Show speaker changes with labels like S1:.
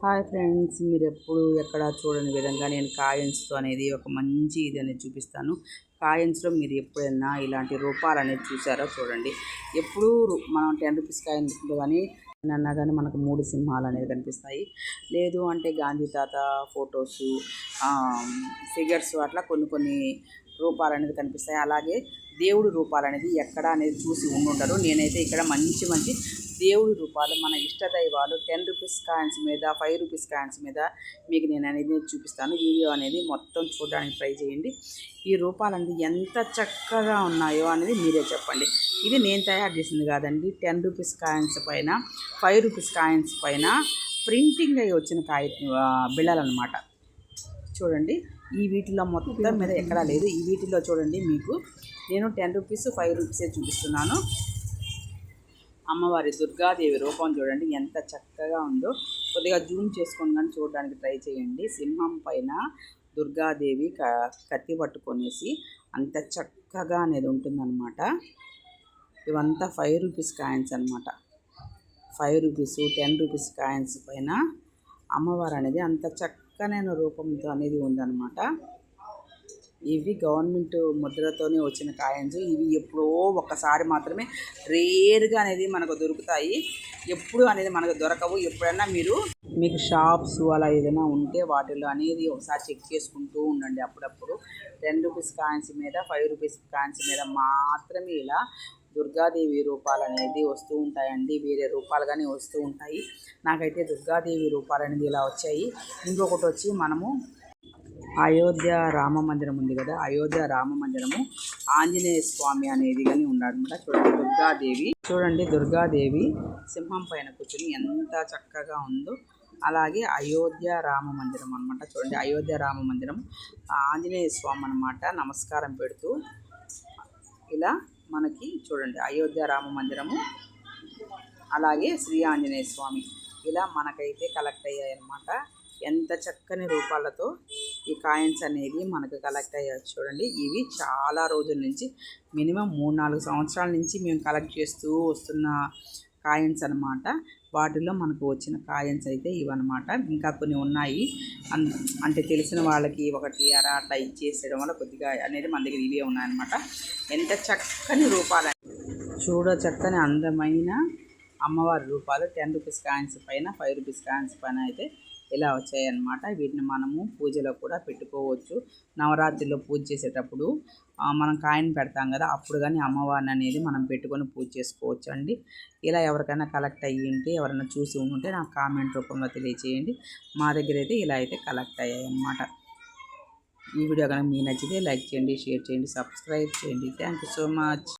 S1: Hi friends, మీరు ఎప్పుడు ఎక్కడ చూడని విధంగా నేను కాయిన్స్తో అనేది ఒక మంచి ఇది అనేది చూపిస్తాను. కాయిన్స్లో మీరు ఎప్పుడైనా ఇలాంటి రూపాలు అనేది చూసారో చూడండి. ఎప్పుడు మనం 10 రూపీస్ కాయిన్స్లో కానీ అన్నా కానీ మనకు 3 సింహాలు అనేది కనిపిస్తాయి. లేదు అంటే గాంధీ తాత ఫొటోసు, ఫిగర్స్ అట్లా కొన్ని రూపాలు అనేది కనిపిస్తాయి. అలాగే దేవుడి రూపాలు అనేది ఎక్కడ అనేది చూసి ఉండుంటారు. నేనైతే ఇక్కడ మంచి దేవుడి రూపాలు, మన ఇష్ట దైవాలు 10 రూపీస్ కాయిన్స్ మీద, 5 రూపీస్ కాయిన్స్ మీద మీకు నేను అనేది చూపిస్తాను. వీడియో అనేది మొత్తం చూడడానికి ట్రై చేయండి. ఈ రూపాలు అనేది ఎంత చక్కగా ఉన్నాయో అనేది మీరే చెప్పండి. ఇది నేను తయారు చేసింది కాదండి. 10 రూపీస్ కాయిన్స్ పైన, 5 రూపీస్ కాయిన్స్ పైన ప్రింటింగ్ అయ్యి వచ్చిన బిళ్ళలన్నమాట. చూడండి, ఈ వీటిలో మొత్తం మీద ఎక్కడా లేదు. ఈ వీటిలో చూడండి, మీకు నేను 10 రూపీస్ 5 రూపీసే చూపిస్తున్నాను. అమ్మవారి దుర్గాదేవి రూపం చూడండి ఎంత చక్కగా ఉందో. కొద్దిగా జూమ్ చేసుకొని కానీ చూడడానికి ట్రై చేయండి. సింహం పైన దుర్గాదేవి కత్తి పట్టుకొనేసి అంత చక్కగా అనేది ఉంటుందన్నమాట. ఇవంతా 5 రూపీస్ కాయిన్స్ అనమాట. 5 రూపీస్ 10 రూపీస్ కాయిన్స్ పైన అమ్మవారు అనేది అంత చక్కనైన రూపంతో అనేది ఉందన్నమాట. ఇవి గవర్నమెంట్ ముద్రతోనే వచ్చిన కాయిన్స్. ఇవి ఎప్పుడో ఒక్కసారి మాత్రమే రేర్గా అనేది మనకు దొరుకుతాయి. ఎప్పుడు అనేది మనకు దొరకవు. ఎప్పుడైనా మీకు షాప్స్ అలా ఏదైనా ఉంటే వాటిలో అనేది ఒకసారి చెక్ చేసుకుంటూ ఉండండి. అప్పుడప్పుడు 10 రూపీస్ కాయిన్స్ మీద, 5 రూపీస్ కాయిన్స్ మీద మాత్రమే ఇలా దుర్గాదేవి రూపాలు అనేది వస్తూ ఉంటాయండి. వేరే రూపాలు కానీ వస్తూ ఉంటాయి. నాకైతే దుర్గాదేవి రూపాలు అనేది ఇలా వచ్చాయి. ఇంకొకటి వచ్చి మనము అయోధ్య రామ మందిరం ఉంది కదా, అయోధ్య రామ మందిరము ఆంజనేయ స్వామి అనేది కానీ ఉన్నాడనమాట. చూడండి దుర్గాదేవి సింహం పైన కూర్చొని ఎంత చక్కగా ఉందో. అలాగే అయోధ్య రామ మందిరం అనమాట. చూడండి, అయోధ్య రామ మందిరం ఆంజనేయ స్వామి అనమాట. నమస్కారం పెడుతూ ఇలా మనకి చూడండి అయోధ్య రామ మందిరము, అలాగే శ్రీ ఆంజనేయ స్వామి ఇలా మనకైతే కలెక్ట్ అయ్యాయి అన్నమాట. ఎంత చక్కని రూపాలతో ఈ కాయిన్స్ అనేది మనకు కలెక్ట్ అయ్యాయి చూడండి. ఇవి చాలా రోజుల నుంచి, మినిమం 3-4 సంవత్సరాల నుంచి మేము కలెక్ట్ చేస్తూ వస్తున్న కాయిన్స్ అనమాట. వాటిలో మనకు వచ్చిన కాయిన్స్ అయితే ఇవన్నమాట. ఇంకా కొన్ని ఉన్నాయి, అంటే తెలిసిన వాళ్ళకి ఒకటి అట్లా ఇచ్చేసేయడం వల్ల కొద్దిగా అనేది మన దగ్గర ఇవే ఉన్నాయన్నమాట. ఎంత చక్కని రూపాలు, చక్కని అందమైన అమ్మవారి రూపాలు 10 రూపీస్ కాయిన్స్ పైన, 5 రూపీస్ కాయిన్స్ పైన అయితే ఇలా వచ్చాయన్నమాట. వీటిని మనము పూజలో కూడా పెట్టుకోవచ్చు. నవరాత్రిలో పూజ చేసేటప్పుడు మనం కాయిన్ పెడతాం కదా, అప్పుడు కానీ అమ్మవారిని అనేది మనం పెట్టుకొని పూజ చేసుకోవచ్చు అండి. ఇలా ఎవరికైనా కలెక్ట్ అయ్యి ఉంటే, ఎవరైనా చూసి ఉంటే నాకు కామెంట్ రూపంలో తెలియచేయండి. మా దగ్గర అయితే ఇలా అయితే కలెక్ట్ అయ్యాయి అన్నమాట. ఈ వీడియో కనుక మీకు నచ్చితే లైక్ చేయండి, షేర్ చేయండి, సబ్స్క్రైబ్ చేయండి. Thank you so much.